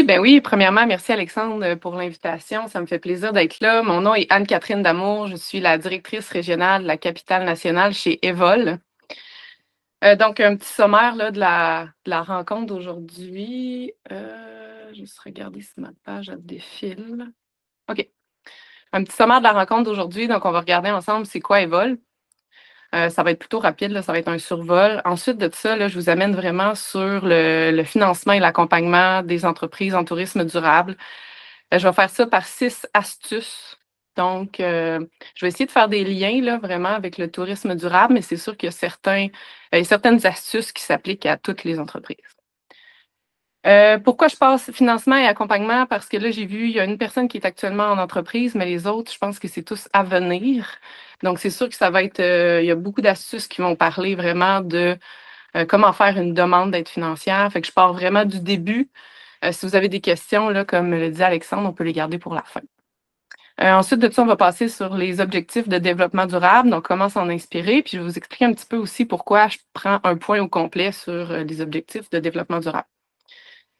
Ben oui, premièrement, merci Alexandre pour l'invitation. Ça me fait plaisir d'être là. Mon nom est Anne-Catherine Damour. Je suis la directrice régionale de la capitale nationale chez Evol. Donc, un petit sommaire là, de la rencontre d'aujourd'hui. Je vais juste regarder si ma page elle défile. OK. Un petit sommaire de la rencontre d'aujourd'hui. Donc, on va regarder ensemble c'est quoi Evol. Ça va être plutôt rapide, là, ça va être un survol. Ensuite de ça, là, je vous amène vraiment sur le financement et l'accompagnement des entreprises en tourisme durable. Je vais faire ça par 6 astuces. Donc, je vais essayer de faire des liens là, vraiment avec le tourisme durable, mais c'est sûr qu'il y a certaines astuces qui s'appliquent à toutes les entreprises. Pourquoi je passe financement et accompagnement? Parce que là, j'ai vu, il y a une personne qui est actuellement en entreprise, mais les autres, je pense que c'est tous à venir. Donc, c'est sûr que ça va être, il y a beaucoup d'astuces qui vont parler vraiment de comment faire une demande d'aide financière. Fait que je pars vraiment du début. Si vous avez des questions, là, comme le dit Alexandre, on peut les garder pour la fin. Ensuite de ça, on va passer sur les objectifs de développement durable, donc comment s'en inspirer. Puis je vais vous expliquer un petit peu aussi pourquoi je prends un point au complet sur les objectifs de développement durable.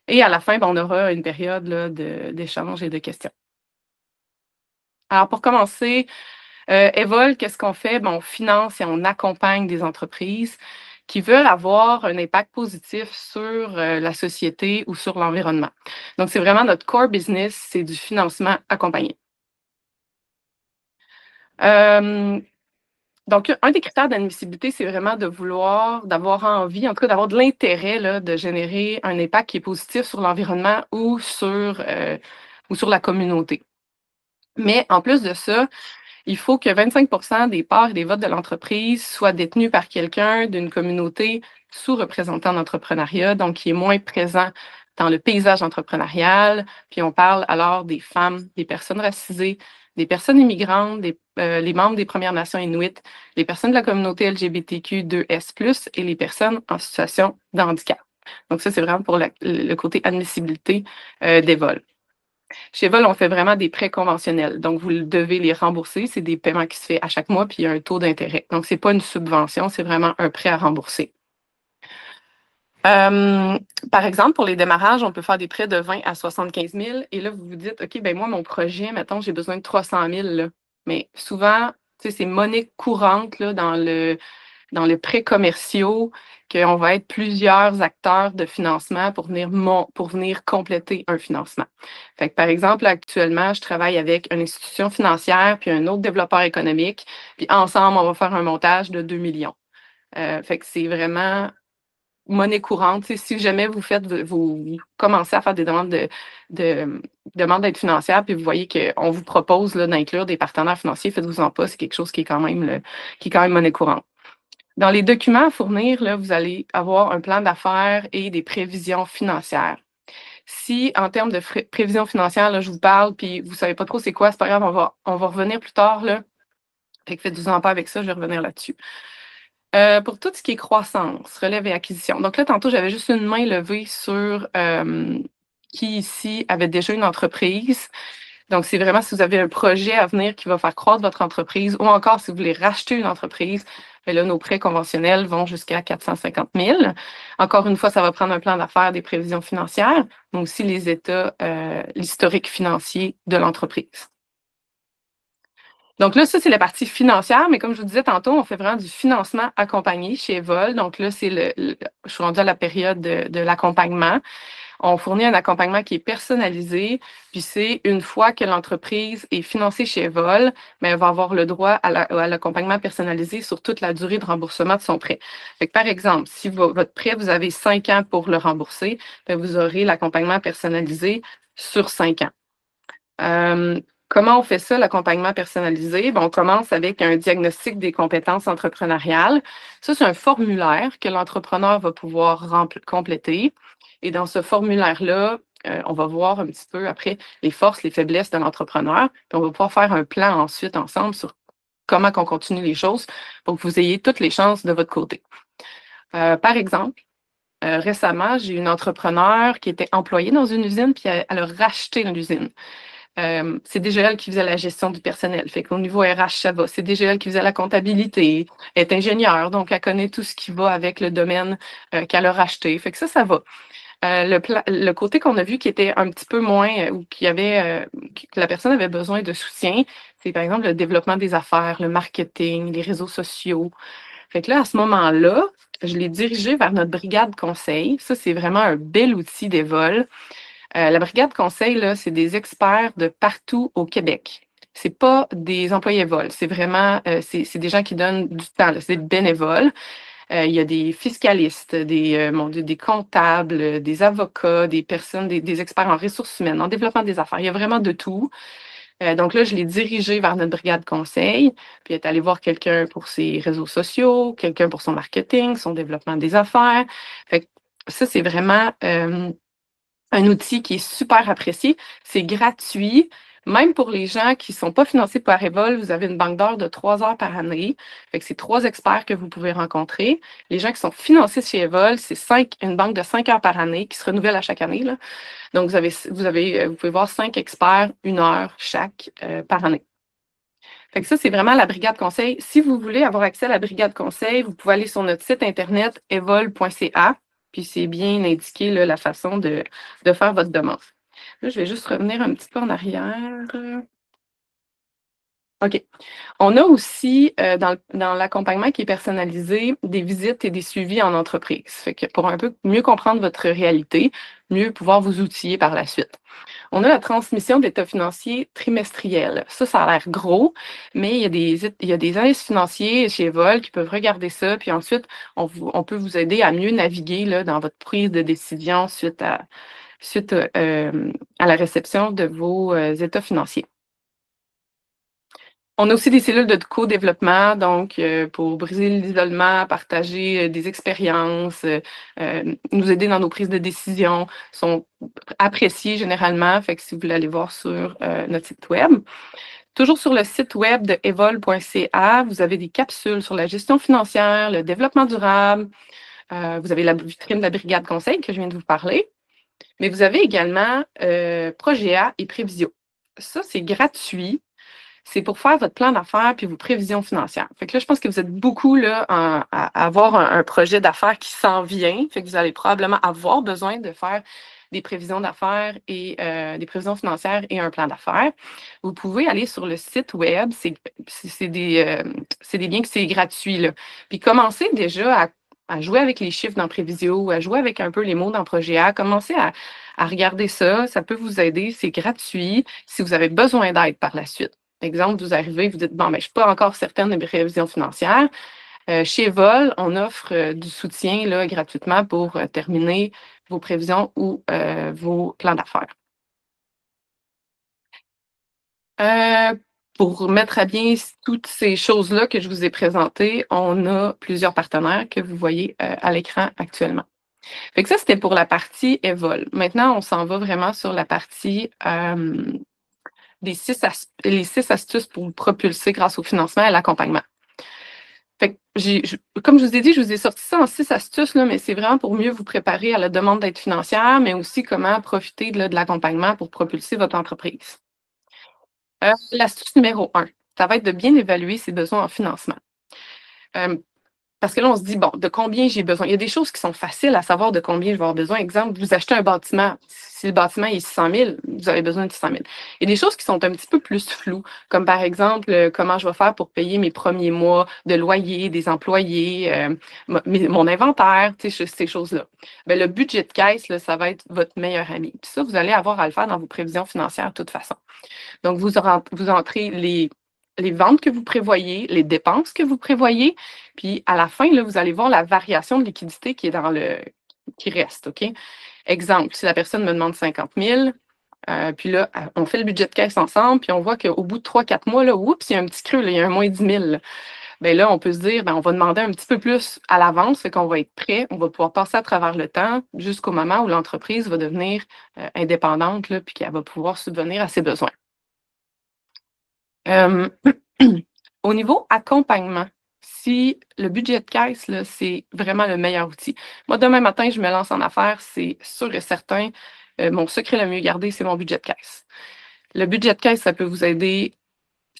Et à la fin, on aura une période là, d'échange et de questions. Alors, pour commencer, Evol, qu'est-ce qu'on fait? On finance et on accompagne des entreprises qui veulent avoir un impact positif sur la société ou sur l'environnement. Donc, c'est vraiment notre core business, c'est du financement accompagné. Donc, un des critères d'admissibilité, c'est vraiment d'avoir envie, en tout cas d'avoir de l'intérêt là, de générer un impact qui est positif sur l'environnement ou sur la communauté. Mais en plus de ça, il faut que 25 des parts et des votes de l'entreprise soient détenus par quelqu'un d'une communauté sous-représentée en entrepreneuriat, donc qui est moins présent dans le paysage entrepreneurial. Puis on parle alors des femmes, des personnes racisées, des personnes immigrantes, les membres des Premières Nations inuites, les personnes de la communauté LGBTQ2S+, et les personnes en situation de handicap. Donc ça, c'est vraiment pour le côté admissibilité des vols. Chez Vol, on fait vraiment des prêts conventionnels. Donc, vous devez les rembourser. C'est des paiements qui se font à chaque mois, puis il y a un taux d'intérêt. Donc, ce n'est pas une subvention, c'est vraiment un prêt à rembourser. Par exemple, pour les démarrages, on peut faire des prêts de 20 à 75 000. Et là, vous vous dites, OK, ben moi, mon projet, mettons, j'ai besoin de 300 000. Là. Mais souvent, c'est monnaie courante là, dans les prêts commerciaux qu'on va être plusieurs acteurs de financement pour venir compléter un financement. Fait que, par exemple, actuellement, je travaille avec une institution financière puis un autre développeur économique. Puis ensemble, on va faire un montage de 2 millions. Fait que c'est vraiment monnaie courante. Si jamais vous commencez à faire des demandes demandes d'aide financière, puis vous voyez qu'on vous propose d'inclure des partenaires financiers, faites-vous-en pas, c'est quelque chose qui est quand même monnaie courante. Dans les documents à fournir, là, vous allez avoir un plan d'affaires et des prévisions financières. Si, en termes de prévisions financières, là, je vous parle, puis vous ne savez pas trop c'est quoi, c'est pas grave, on va revenir plus tard. Là. Fait que faites-vous-en pas avec ça, je vais revenir là-dessus. Pour tout ce qui est croissance, relève et acquisition. Donc là, tantôt, j'avais juste une main levée sur qui ici avait déjà une entreprise. Donc, c'est vraiment si vous avez un projet à venir qui va faire croître votre entreprise ou encore si vous voulez racheter une entreprise, bien là, nos prêts conventionnels vont jusqu'à 450 000. Encore une fois, ça va prendre un plan d'affaires, des prévisions financières, mais aussi les états, l'historique financier de l'entreprise. Donc là, ça, c'est la partie financière, mais comme je vous disais tantôt, on fait vraiment du financement accompagné chez Vol. Donc là, je suis rendue à la période de l'accompagnement. On fournit un accompagnement qui est personnalisé, puis c'est une fois que l'entreprise est financée chez Vol, mais elle va avoir le droit à l'accompagnement personnalisé sur toute la durée de remboursement de son prêt. Fait que, par exemple, si votre prêt, vous avez 5 ans pour le rembourser, bien, vous aurez l'accompagnement personnalisé sur 5 ans. Comment on fait ça, l'accompagnement personnalisé? On commence avec un diagnostic des compétences entrepreneuriales. Ça, c'est un formulaire que l'entrepreneur va pouvoir compléter. Et dans ce formulaire-là, on va voir un petit peu après les forces, les faiblesses de l'entrepreneur. Puis on va pouvoir faire un plan ensuite ensemble sur comment on continue les choses pour que vous ayez toutes les chances de votre côté. Par exemple, récemment, j'ai une entrepreneur qui était employée dans une usine, puis elle a racheté l'usine. C'est déjà elle qui faisait la gestion du personnel. Fait qu'au niveau RH, ça va. C'est déjà elle qui faisait la comptabilité. Elle est ingénieure, donc elle connaît tout ce qui va avec le domaine qu'elle a racheté. Fait que ça va. Le côté qu'on a vu qui était un petit peu moins, ou que la personne avait besoin de soutien, c'est par exemple le développement des affaires, le marketing, les réseaux sociaux. Fait que là, à ce moment-là, je l'ai dirigé vers notre brigade conseil. Ça, c'est vraiment un bel outil des vols. La brigade conseil, là, c'est des experts de partout au Québec. C'est pas des employés vols, c'est vraiment c'est des gens qui donnent du temps, là, c'est des bénévoles. Il y a des fiscalistes, mon Dieu, des comptables, des avocats, des personnes, des experts en ressources humaines, en développement des affaires. Il y a vraiment de tout. Donc là, je l'ai dirigé vers notre brigade conseil, puis elle est allée voir quelqu'un pour ses réseaux sociaux, quelqu'un pour son marketing, son développement des affaires. Fait que ça, c'est vraiment un outil qui est super apprécié. C'est gratuit. Même pour les gens qui ne sont pas financés par Evol, vous avez une banque d'heures de 3 heures par année. Fait que c'est 3 experts que vous pouvez rencontrer. Les gens qui sont financés chez Evol, c'est une banque de 5 heures par année qui se renouvelle à chaque année, là. Donc, vous pouvez voir 5 experts, 1 heure chaque par année. Fait que ça, c'est vraiment la brigade conseil. Si vous voulez avoir accès à la brigade conseil, vous pouvez aller sur notre site internet evol.ca, puis c'est bien indiqué là, la façon de faire votre demande. Là, je vais juste revenir un petit peu en arrière. OK. On a aussi, dans l'accompagnement qui est personnalisé, des visites et des suivis en entreprise. Fait que pour un peu mieux comprendre votre réalité, mieux pouvoir vous outiller par la suite. On a la transmission d'état financier trimestriel. Ça a l'air gros, mais il y a des analystes financiers chez Vol qui peuvent regarder ça, puis ensuite, on peut vous aider à mieux naviguer là, dans votre prise de décision suite à la réception de vos états financiers. On a aussi des cellules de co-développement, donc pour briser l'isolement, partager des expériences, nous aider dans nos prises de décision, sont appréciés généralement. Fait que si vous voulez aller voir sur notre site web. Toujours sur le site web de evol.ca, vous avez des capsules sur la gestion financière, le développement durable. Vous avez la vitrine de la brigade conseil que je viens de vous parler. Mais vous avez également Progea et Prévisio. Ça, c'est gratuit. C'est pour faire votre plan d'affaires puis vos prévisions financières. Fait que là, je pense que vous êtes beaucoup là, à avoir un projet d'affaires qui s'en vient. Fait que vous allez probablement avoir besoin de faire des prévisions d'affaires et des prévisions financières et un plan d'affaires. Vous pouvez aller sur le site web. C'est des liens que c'est gratuit, là. Puis commencez déjà à jouer avec les chiffres dans Prévisio, à jouer avec un peu les mots dans Projet A. Commencez à regarder ça. Ça peut vous aider. C'est gratuit si vous avez besoin d'aide par la suite. Exemple, vous arrivez, vous dites, bon, mais je ne suis pas encore certaine de mes prévisions financières. Chez Vol, on offre du soutien là, gratuitement pour terminer vos prévisions ou vos plans d'affaires. Pour mettre à bien toutes ces choses-là que je vous ai présentées, on a plusieurs partenaires que vous voyez à l'écran actuellement. Fait que ça, c'était pour la partie Evol. Maintenant, on s'en va vraiment sur la partie les 6 astuces pour vous propulser grâce au financement et à l'accompagnement. Fait que comme je vous ai dit, je vous ai sorti ça en 6 astuces, là, mais c'est vraiment pour mieux vous préparer à la demande d'aide financière, mais aussi comment profiter de l'accompagnement pour propulser votre entreprise. L'astuce numéro 1, ça va être de bien évaluer ses besoins en financement. Euh, Parce que là, on se dit, bon, de combien j'ai besoin? Il y a des choses qui sont faciles à savoir de combien je vais avoir besoin. Exemple, vous achetez un bâtiment. Si le bâtiment est 600 000, vous avez besoin de 600 000. Il y a des choses qui sont un petit peu plus floues, comme par exemple, comment je vais faire pour payer mes premiers mois de loyer, des employés, mon inventaire, ces choses-là. Bien, le budget de caisse, là, ça va être votre meilleur ami. Puis ça, vous allez avoir à le faire dans vos prévisions financières de toute façon. Donc, vous entrez les ventes que vous prévoyez, les dépenses que vous prévoyez, puis à la fin, là, vous allez voir la variation de liquidité qui est qui reste, OK? Exemple, si la personne me demande 50 000, puis là, on fait le budget de caisse ensemble, puis on voit qu'au bout de 3-4 mois, là, oups, il y a un petit creux, là, il y a un moins 10 000. Là. Bien là, on peut se dire, bien, on va demander un petit peu plus à l'avance, fait qu'on va être prêt, on va pouvoir passer à travers le temps jusqu'au moment où l'entreprise va devenir indépendante, là, puis qu'elle va pouvoir subvenir à ses besoins. Euh, Au niveau accompagnement, si le budget de caisse, là, c'est vraiment le meilleur outil. Moi, demain matin, je me lance en affaires, c'est sûr et certain. Mon secret le mieux gardé, c'est mon budget de caisse. Le budget de caisse, ça peut vous aider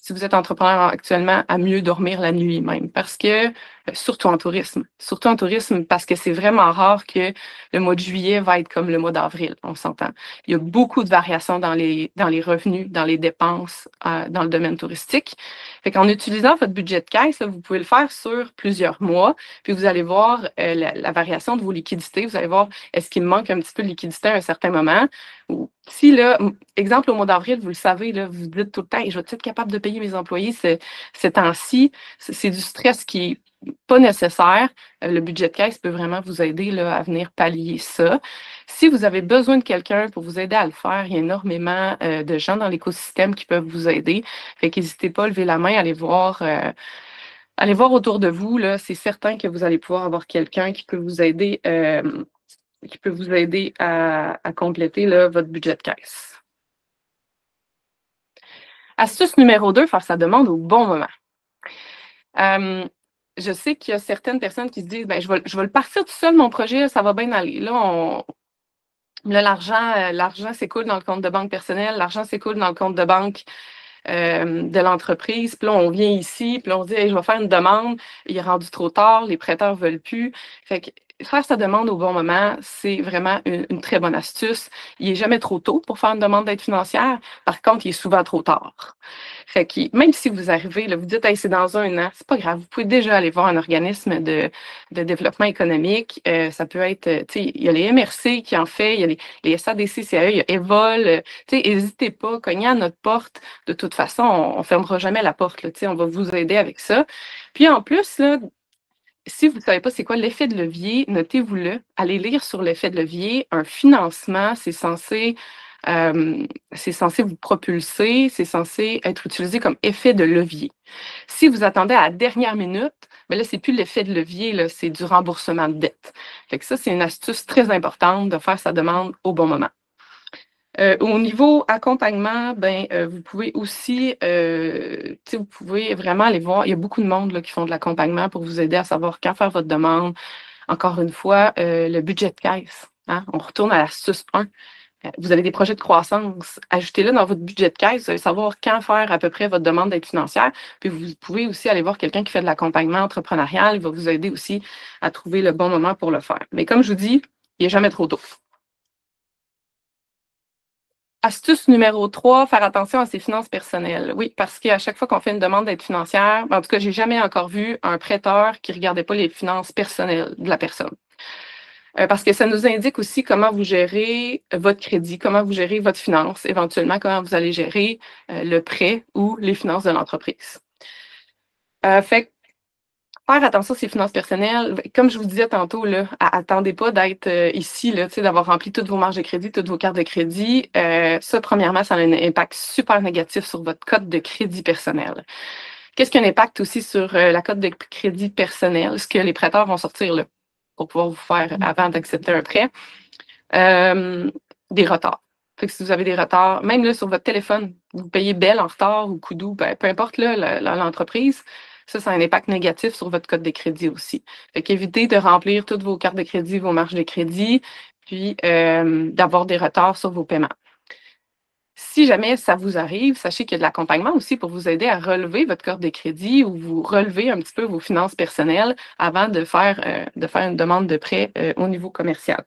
si vous êtes entrepreneur actuellement, à mieux dormir la nuit même. Parce que, surtout en tourisme, parce que c'est vraiment rare que le mois de juillet va être comme le mois d'avril, on s'entend. Il y a beaucoup de variations dans les revenus, dans les dépenses, dans le domaine touristique. Fait qu'en utilisant votre budget de caisse, là, vous pouvez le faire sur plusieurs mois, puis vous allez voir la variation de vos liquidités. Vous allez voir, est-ce qu'il me manque un petit peu de liquidité à un certain moment? Ou si, là, exemple, au mois d'avril, vous le savez, là, vous dites tout le temps, je vais être capable de payer mes employés ces temps-ci. C'est du stress qui est pas nécessaire. Le budget de caisse peut vraiment vous aider là, à venir pallier ça. Si vous avez besoin de quelqu'un pour vous aider à le faire, il y a énormément de gens dans l'écosystème qui peuvent vous aider. Fait qu'hésitez pas à lever la main, allez voir autour de vous. Là, c'est certain que vous allez pouvoir avoir quelqu'un qui peut vous aider à compléter là, votre budget de caisse. Astuce numéro 2, faire sa demande au bon moment. Je sais qu'il y a certaines personnes qui se disent, ben, je vais le partir tout seul, mon projet, ça va bien aller. Là, l'argent s'écoule dans le compte de banque personnel, l'argent s'écoule dans le compte de banque de l'entreprise. Puis là, on vient ici, puis là, on se dit, hey, je vais faire une demande. Il est rendu trop tard, les prêteurs ne veulent plus. Fait que faire sa demande au bon moment, c'est vraiment une très bonne astuce. Il n'est jamais trop tôt pour faire une demande d'aide financière. Par contre, il est souvent trop tard. Fait que même si vous arrivez, là, vous dites, hey, c'est dans un an, c'est pas grave. Vous pouvez déjà aller voir un organisme de développement économique. Ça peut être, tu sais, il y a les MRC qui en fait, il y a les SADC-CAE, il y a Evol. Tu sais, n'hésitez pas, cognez à notre porte. De toute façon, on ne fermera jamais la porte. Là, tu sais, on va vous aider avec ça. Puis en plus, là, si vous ne savez pas c'est quoi l'effet de levier, notez-vous-le. Allez lire sur l'effet de levier. Un financement, c'est censé vous propulser, c'est censé être utilisé comme effet de levier. Si vous attendez à la dernière minute, bien là, c'est plus l'effet de levier, là, c'est du remboursement de dette. Fait que ça, c'est une astuce très importante de faire sa demande au bon moment. Au niveau accompagnement, ben, vous pouvez aussi, vous pouvez vraiment aller voir, il y a beaucoup de monde là, qui font de l'accompagnement pour vous aider à savoir quand faire votre demande. Encore une fois, le budget de caisse. Hein? On retourne à l'astuce 1. Vous avez des projets de croissance, ajoutez-le dans votre budget de caisse, vous allez savoir quand faire à peu près votre demande d'aide financière. Puis vous pouvez aussi aller voir quelqu'un qui fait de l'accompagnement entrepreneurial, il va vous aider aussi à trouver le bon moment pour le faire. Mais comme je vous dis, il n'est jamais trop tôt. Astuce numéro 3, faire attention à ses finances personnelles. Oui, parce qu'à chaque fois qu'on fait une demande d'aide financière, en tout cas, j'ai jamais encore vu un prêteur qui ne regardait pas les finances personnelles de la personne. Parce que ça nous indique aussi comment vous gérez votre crédit, comment vous gérez votre finance, éventuellement comment vous allez gérer le prêt ou les finances de l'entreprise. Fait que faire attention à ses finances personnelles. Comme je vous disais tantôt, là, attendez pas d'être ici, là, d'avoir rempli toutes vos marges de crédit, toutes vos cartes de crédit. Ça, premièrement, ça a un impact super négatif sur votre cote de crédit personnel. Qu'est-ce qui a un impact aussi sur la cote de crédit personnel? Ce que les prêteurs vont sortir là, pour pouvoir vous faire avant d'accepter un prêt. Des retards. Fait que si vous avez des retards, même là, sur votre téléphone, vous payez Bell en retard ou Coudou, ben, peu importe l'entreprise, ça a un impact négatif sur votre code de crédit aussi. Fait qu'évitez de remplir toutes vos cartes de crédit, vos marges de crédit, puis d'avoir des retards sur vos paiements. Si jamais ça vous arrive, sachez qu'il y a de l'accompagnement aussi pour vous aider à relever votre carte de crédit ou vous relever un petit peu vos finances personnelles avant de faire une demande de prêt au niveau commercial.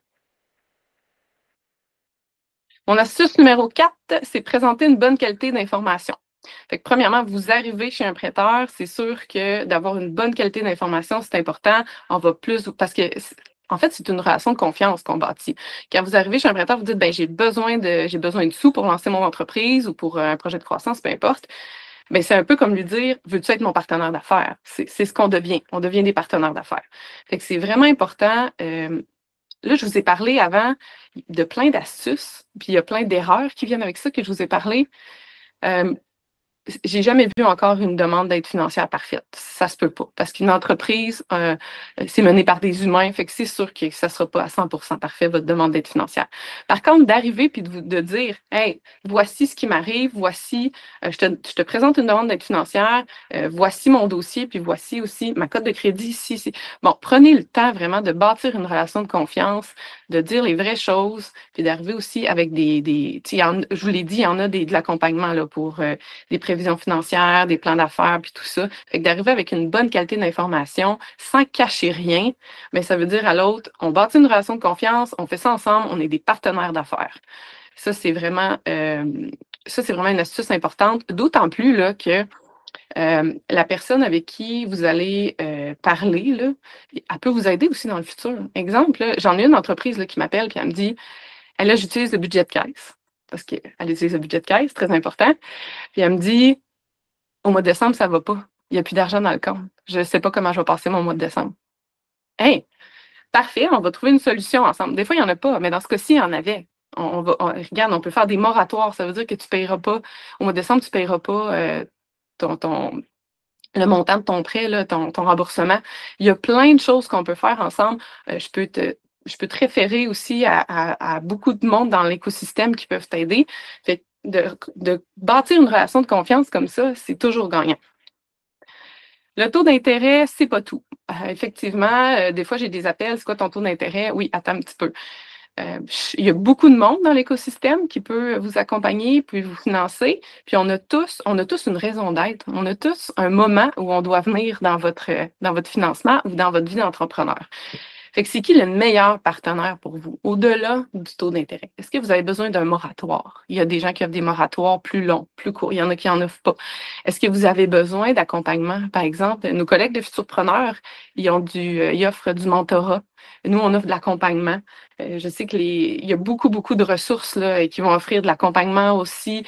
Mon astuce numéro 4, c'est présenter une bonne qualité d'information. Fait que premièrement, vous arrivez chez un prêteur, c'est sûr que d'avoir une bonne qualité d'information, c'est important. On va plus, parce que en fait, c'est une relation de confiance qu'on bâtit. Quand vous arrivez chez un prêteur, vous dites, ben, j'ai besoin de sous pour lancer mon entreprise ou pour un projet de croissance, peu importe. Ben, c'est un peu comme lui dire, veux-tu être mon partenaire d'affaires? C'est ce qu'on devient. On devient des partenaires d'affaires. Fait que c'est vraiment important. Là, je vous ai parlé avant de plein d'astuces, puis il y a plein d'erreurs qui viennent avec ça que je vous ai parlé. J'ai jamais vu encore une demande d'aide financière parfaite. Ça se peut pas. Parce qu'une entreprise, c'est mené par des humains, fait que c'est sûr que ça sera pas à 100% parfait, votre demande d'aide financière. Par contre, d'arriver puis de dire, hey, voici ce qui m'arrive, voici, je te présente une demande d'aide financière, voici mon dossier, puis voici aussi ma cote de crédit ici. Bon, prenez le temps vraiment de bâtir une relation de confiance, de dire les vraies choses, puis d'arriver aussi avec je vous l'ai dit, il y en a de l'accompagnement là, pour des prévisions financières, des plans d'affaires, puis tout ça. Fait que d'arriver avec une bonne qualité d'information, sans cacher rien, mais ça veut dire à l'autre, on bâtit une relation de confiance, on fait ça ensemble, on est des partenaires d'affaires. Ça, c'est vraiment une astuce importante, d'autant plus là, que la personne avec qui vous allez parler, là, elle peut vous aider aussi dans le futur. Exemple, là, j'en ai une entreprise là, qui m'appelle et elle me dit, là, j'utilise le budget de caisse. Parce qu'elle utilise le budget de caisse, très important. Puis elle me dit, au mois de décembre, ça ne va pas. Il n'y a plus d'argent dans le compte. Je ne sais pas comment je vais passer mon mois de décembre. Hey, parfait, on va trouver une solution ensemble. Des fois, il n'y en a pas, mais dans ce cas-ci, il y en avait. Regarde, on peut faire des moratoires. Ça veut dire que tu ne payeras pas, au mois de décembre, tu ne payeras pas le montant de ton prêt, là, ton remboursement. Il y a plein de choses qu'on peut faire ensemble. Je peux te référer aussi à beaucoup de monde dans l'écosystème qui peuvent t'aider. Fait de bâtir une relation de confiance comme ça, c'est toujours gagnant. Le taux d'intérêt, c'est pas tout. Effectivement, des fois, j'ai des appels. C'est quoi ton taux d'intérêt? Oui, attends un petit peu. Il y a beaucoup de monde dans l'écosystème qui peut vous accompagner, puis vous financer. Puis on a tous une raison d'être. On a tous un moment où on doit venir dans votre financement ou dans votre vie d'entrepreneur. Fait que c'est qui le meilleur partenaire pour vous, au-delà du taux d'intérêt? Est-ce que vous avez besoin d'un moratoire? Il y a des gens qui offrent des moratoires plus longs, plus courts. Il y en a qui n'en offrent pas. Est-ce que vous avez besoin d'accompagnement? Par exemple, nos collègues de Futurpreneurs, ils offrent du mentorat. Nous, on offre de l'accompagnement. Je sais qu'il y a beaucoup, beaucoup de ressources là, qui vont offrir de l'accompagnement aussi.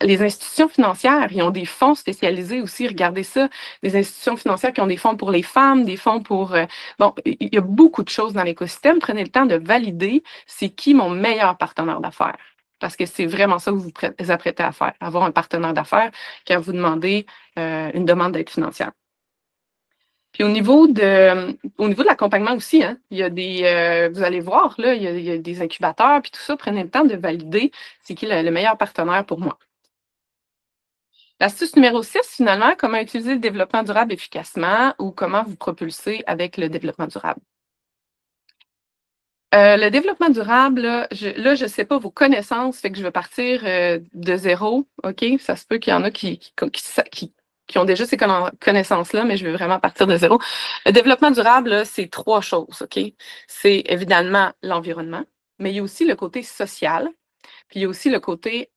Les institutions financières, ils ont des fonds spécialisés aussi. Regardez ça. Des institutions financières qui ont des fonds pour les femmes, des fonds pour... bon, il y a beaucoup de choses dans l'écosystème. Prenez le temps de valider c'est qui mon meilleur partenaire d'affaires. Parce que c'est vraiment ça que vous vous apprêtez à faire, avoir un partenaire d'affaires quand vous demandez une demande d'aide financière. Puis au niveau de l'accompagnement aussi, hein, il y a vous allez voir, là, il y a des incubateurs, puis tout ça, prenez le temps de valider c'est qui le meilleur partenaire pour moi. L'astuce numéro 6, finalement, comment utiliser le développement durable efficacement ou comment vous propulser avec le développement durable. Le développement durable, là, je ne sais pas vos connaissances, fait que je vais partir de zéro, OK? Ça se peut qu'il y en a qui ont déjà ces connaissances-là, mais je vais vraiment partir de zéro. Le développement durable, c'est 3 choses, OK? C'est évidemment l'environnement, mais il y a aussi le côté social, puis il y a aussi le côté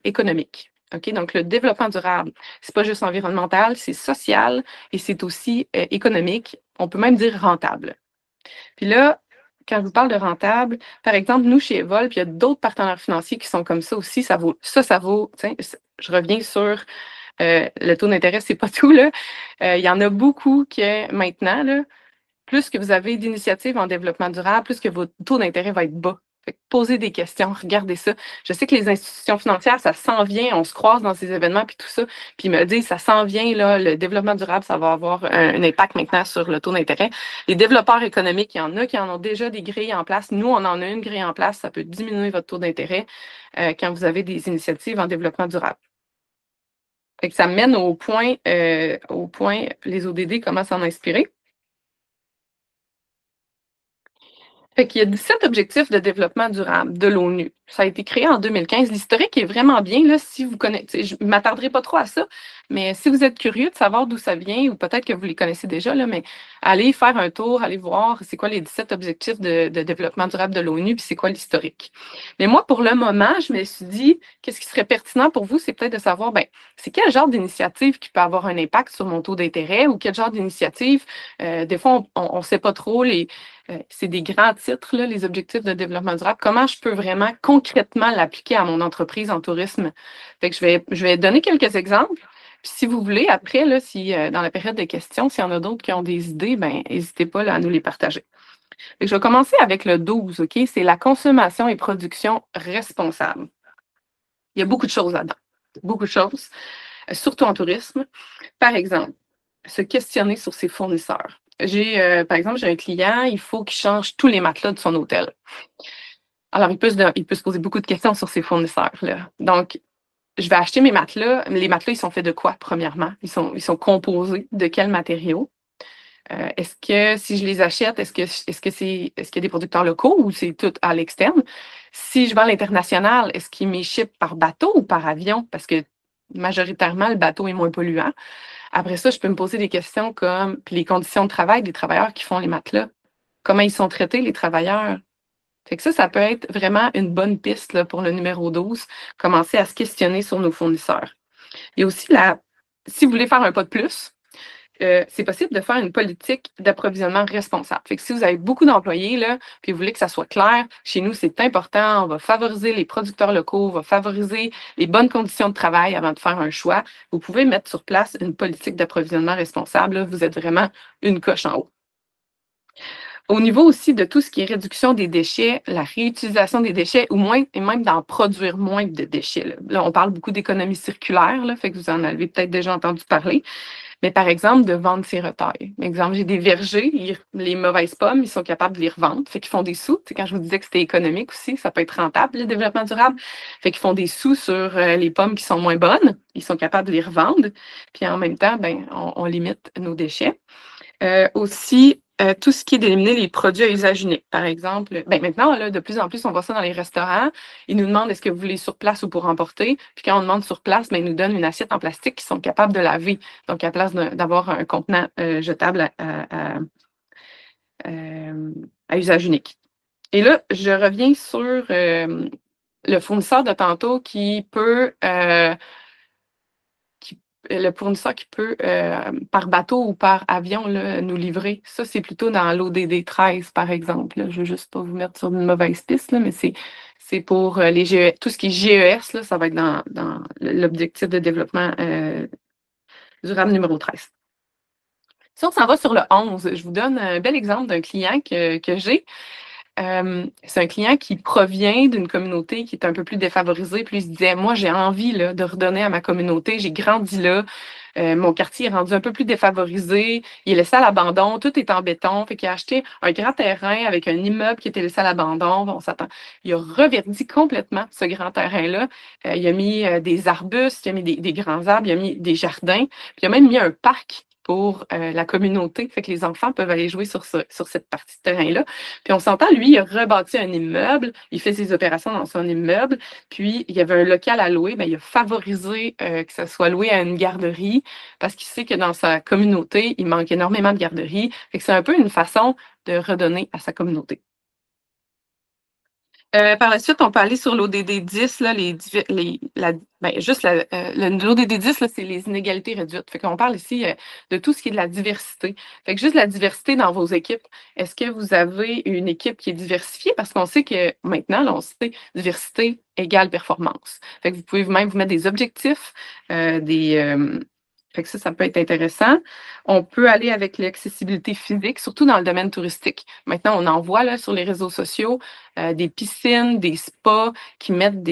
économique. OK? Donc, le développement durable, c'est pas juste environnemental, c'est social et c'est aussi économique. On peut même dire rentable. Puis là, quand je vous parle de rentable, par exemple, nous, chez Evol, puis il y a d'autres partenaires financiers qui sont comme ça aussi, ça vaut, je reviens sur le taux d'intérêt, c'est pas tout, là. Il y en a beaucoup que maintenant, là, plus que vous avez d'initiatives en développement durable, plus que votre taux d'intérêt va être bas. Fait que posez des questions, regardez ça. Je sais que les institutions financières, ça s'en vient, on se croise dans ces événements puis tout ça, puis ils me disent, ça s'en vient, là, le développement durable, ça va avoir un impact maintenant sur le taux d'intérêt. Les développeurs économiques, il y en a qui en ont déjà des grilles en place. Nous, on en a une grille en place, ça peut diminuer votre taux d'intérêt quand vous avez des initiatives en développement durable. Fait que ça mène au point les ODD, comment s'en inspirer. Fait qu'il y a 17 objectifs de développement durable de l'ONU. Ça a été créé en 2015. L'historique est vraiment bien, là, si vous connaissez. Je ne m'attarderai pas trop à ça, mais si vous êtes curieux de savoir d'où ça vient, ou peut-être que vous les connaissez déjà, là, mais allez faire un tour, allez voir c'est quoi les 17 objectifs de développement durable de l'ONU, puis c'est quoi l'historique. Mais moi, pour le moment, je me suis dit, qu'est-ce qui serait pertinent pour vous, c'est peut-être de savoir, c'est quel genre d'initiative qui peut avoir un impact sur mon taux d'intérêt, ou quel genre d'initiative, des fois, on ne sait pas trop c'est des grands titres, là, les objectifs de développement durable. Comment je peux vraiment concrètement l'appliquer à mon entreprise en tourisme? Fait que je vais donner quelques exemples. Puis si vous voulez, après, là, si dans la période de questions, s'il y en a d'autres qui ont des idées, n'hésitez pas là, à nous les partager. Fait que je vais commencer avec le 12, OK? C'est la consommation et production responsable. Il y a beaucoup de choses là-dedans. Beaucoup de choses, surtout en tourisme. Par exemple, se questionner sur ses fournisseurs. Par exemple, j'ai un client, il faut qu'il change tous les matelas de son hôtel. Alors, il peut se poser beaucoup de questions sur ses fournisseurs, là. Donc, je vais acheter mes matelas. Les matelas, ils sont faits de quoi, premièrement? Ils sont composés de quels matériaux? Est-ce que si je les achète, est-ce qu'il y a des producteurs locaux ou c'est tout à l'externe? Si je vends à l'international, est-ce qu'ils m'échippent par bateau ou par avion? Parce que majoritairement, le bateau est moins polluant. Après ça, je peux me poser des questions comme puis les conditions de travail des travailleurs qui font les matelas. Comment ils sont traités, les travailleurs? Fait que ça peut être vraiment une bonne piste là, pour le numéro 12. Commencer à se questionner sur nos fournisseurs. Il y a aussi si vous voulez faire un pas de plus, c'est possible de faire une politique d'approvisionnement responsable. Fait que si vous avez beaucoup d'employés, là, puis vous voulez que ça soit clair, chez nous, c'est important, on va favoriser les producteurs locaux, on va favoriser les bonnes conditions de travail avant de faire un choix. Vous pouvez mettre sur place une politique d'approvisionnement responsable. Là, vous êtes vraiment une coche en haut. Au niveau aussi de tout ce qui est réduction des déchets, la réutilisation des déchets, ou moins, et même d'en produire moins de déchets. Là, on parle beaucoup d'économie circulaire, là, fait que vous en avez peut-être déjà entendu parler. Mais par exemple, de vendre ses retailles. Par exemple, j'ai des vergers, les mauvaises pommes, ils sont capables de les revendre. Fait qu'ils font des sous. Tu sais, quand je vous disais que c'était économique aussi, ça peut être rentable, le développement durable. Fait qu'ils font des sous sur les pommes qui sont moins bonnes. Ils sont capables de les revendre. Puis en même temps, ben, on limite nos déchets. Aussi, tout ce qui est d'éliminer les produits à usage unique. Par exemple, ben maintenant, là, de plus en plus, on voit ça dans les restaurants. Ils nous demandent est-ce que vous voulez sur place ou pour emporter. Puis quand on demande sur place, ben, ils nous donnent une assiette en plastique qu'ils sont capables de laver. Donc, à la place d'avoir un contenant jetable à usage unique. Et là, je reviens sur le fournisseur de tantôt qui peut le fournisseur qui peut, par bateau ou par avion, là, nous livrer. Ça, c'est plutôt dans l'ODD 13, par exemple. Là. Je ne veux juste pas vous mettre sur une mauvaise piste, là, mais c'est pour les GES. Tout ce qui est GES, là, ça va être dans l'objectif de développement durable numéro 13. Si on s'en va sur le 11, je vous donne un bel exemple d'un client que j'ai. C'est un client qui provient d'une communauté qui est un peu plus défavorisée. Puis il se disait, moi, j'ai envie là, de redonner à ma communauté. J'ai grandi là. Mon quartier est rendu un peu plus défavorisé. Il est laissé à l'abandon. Tout est en béton. Fait qu'il a acheté un grand terrain avec un immeuble qui était laissé à l'abandon. On s'attend. Il a reverdi complètement ce grand terrain-là. Il a mis des arbustes, il a mis des grands arbres, il a mis des jardins. Puis il a même mis un parc pour la communauté. Fait que les enfants peuvent aller jouer sur cette partie de terrain-là. Puis on s'entend, lui, il a rebâti un immeuble, il fait ses opérations dans son immeuble, puis il y avait un local à louer, bien, il a favorisé que ça soit loué à une garderie parce qu'il sait que dans sa communauté, il manque énormément de garderies. Fait que c'est un peu une façon de redonner à sa communauté. Par la suite, on peut aller sur l'ODD 10, là, l'ODD 10, là, c'est les inégalités réduites. Fait qu'on parle ici de tout ce qui est de la diversité. Fait que juste la diversité dans vos équipes. Est-ce que vous avez une équipe qui est diversifiée? Parce qu'on sait que maintenant, là, on sait diversité égale performance. Fait que vous pouvez même vous mettre des objectifs, fait que ça peut être intéressant. On peut aller avec l'accessibilité physique, surtout dans le domaine touristique. Maintenant, on en voit là, sur les réseaux sociaux des piscines, des spas qui mettent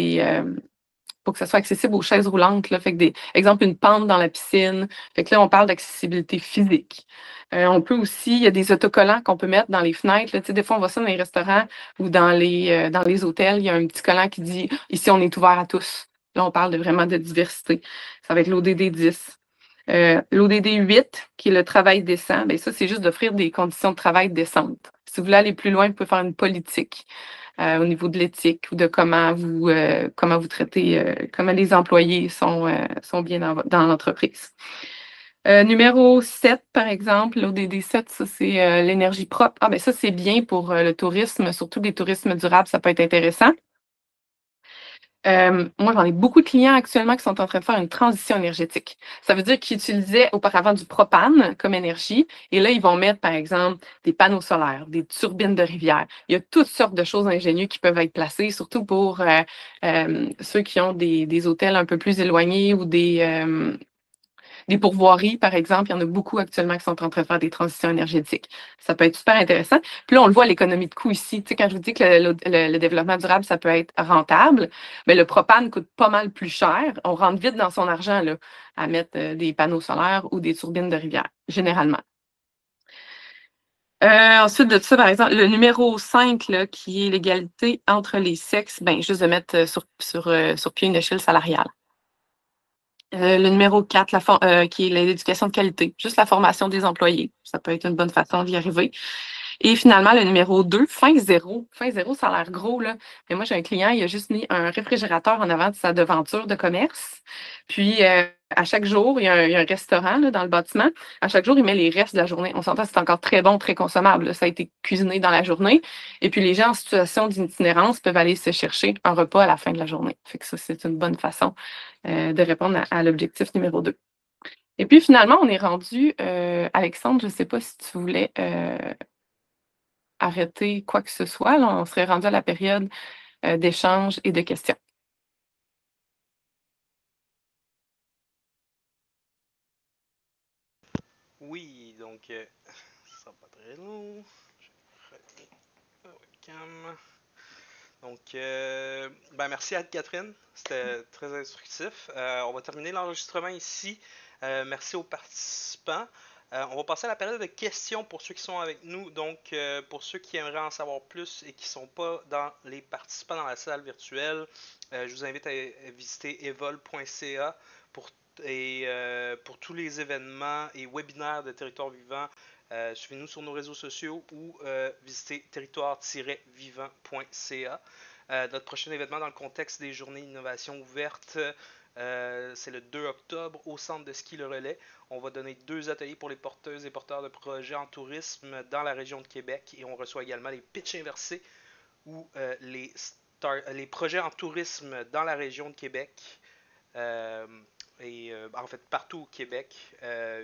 pour que ça soit accessible aux chaises roulantes. Là. Fait que exemple, une pente dans la piscine. Fait que là, on parle d'accessibilité physique. On peut aussi, il y a des autocollants qu'on peut mettre dans les fenêtres. Là. Tu sais, des fois, on voit ça dans les restaurants ou dans les hôtels. Il y a un petit collant qui dit ici, on est ouvert à tous. Là, on parle vraiment de diversité. Ça va être l'ODD 10. L'ODD 8, qui est le travail décent, bien, ça, c'est juste d'offrir des conditions de travail décentes. Si vous voulez aller plus loin, vous pouvez faire une politique au niveau de l'éthique ou de comment vous traitez, comment les employés sont bien dans l'entreprise. Numéro 7, par exemple, l'ODD 7, ça, c'est l'énergie propre. Ah, bien, ça, c'est bien pour le tourisme, surtout des tourismes durables, ça peut être intéressant. Moi, j'en ai beaucoup de clients actuellement qui sont en train de faire une transition énergétique. Ça veut dire qu'ils utilisaient auparavant du propane comme énergie et là, ils vont mettre, par exemple, des panneaux solaires, des turbines de rivière. Il y a toutes sortes de choses ingénieuses qui peuvent être placées, surtout pour ceux qui ont des hôtels un peu plus éloignés ou des pourvoiries, par exemple. Il y en a beaucoup actuellement qui sont en train de faire des transitions énergétiques. Ça peut être super intéressant. Puis là, on le voit, l'économie de coût ici. Tu sais, quand je vous dis que le développement durable, ça peut être rentable, mais le propane coûte pas mal plus cher. On rentre vite dans son argent là, à mettre des panneaux solaires ou des turbines de rivière, généralement. Ensuite de ça, par exemple, le numéro 5, là, qui est l'égalité entre les sexes, ben, juste de mettre sur pied une échelle salariale. Le numéro 4, qui est l'éducation de qualité, juste la formation des employés. Ça peut être une bonne façon d'y arriver. Et finalement, le numéro 2, fin zéro. Fin zéro, ça a l'air gros, là. Mais moi, j'ai un client, il a juste mis un réfrigérateur en avant de sa devanture de commerce. Puis, à chaque jour, il y a un restaurant là, dans le bâtiment. À chaque jour, il met les restes de la journée. On s'entend, c'est encore très bon, très consommable, là. Ça a été cuisiné dans la journée. Et puis, les gens en situation d'itinérance peuvent aller se chercher un repas à la fin de la journée. Fait que ça, c'est une bonne façon de répondre à l'objectif numéro 2. Et puis, finalement, on est rendu, Alexandre, je ne sais pas si tu voulais arrêter quoi que ce soit. Là, on serait rendu à la période d'échange et de questions. Oui, donc ça sera pas très long. Je vais remettre la webcam. Donc, ben merci Anne-Catherine, c'était très instructif. On va terminer l'enregistrement ici. Merci aux participants. On va passer à la période de questions pour ceux qui sont avec nous. Donc, pour ceux qui aimeraient en savoir plus et qui ne sont pas dans les participants dans la salle virtuelle, je vous invite à visiter evol.ca pour, pour tous les événements et webinaires de Territoire Vivant. Suivez-nous sur nos réseaux sociaux ou visitez territoire-vivant.ca. Notre prochain événement dans le contexte des journées innovation ouverte, c'est le 2 octobre au centre de ski Le Relais. On va donner 2 ateliers pour les porteuses et porteurs de projets en tourisme dans la région de Québec et on reçoit également les pitchs inversés ou les projets en tourisme dans la région de Québec euh, en fait partout au Québec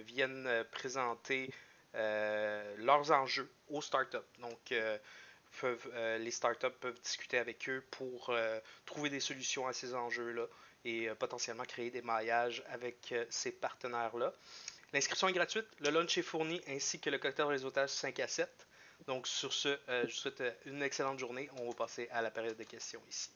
viennent présenter leurs enjeux aux startups. Donc, les startups peuvent discuter avec eux pour trouver des solutions à ces enjeux-là et potentiellement créer des maillages avec ces partenaires-là. L'inscription est gratuite, le lunch est fourni ainsi que le cocktail de réseautage 5 à 7. Donc sur ce, je vous souhaite une excellente journée. On va passer à la période de questions ici.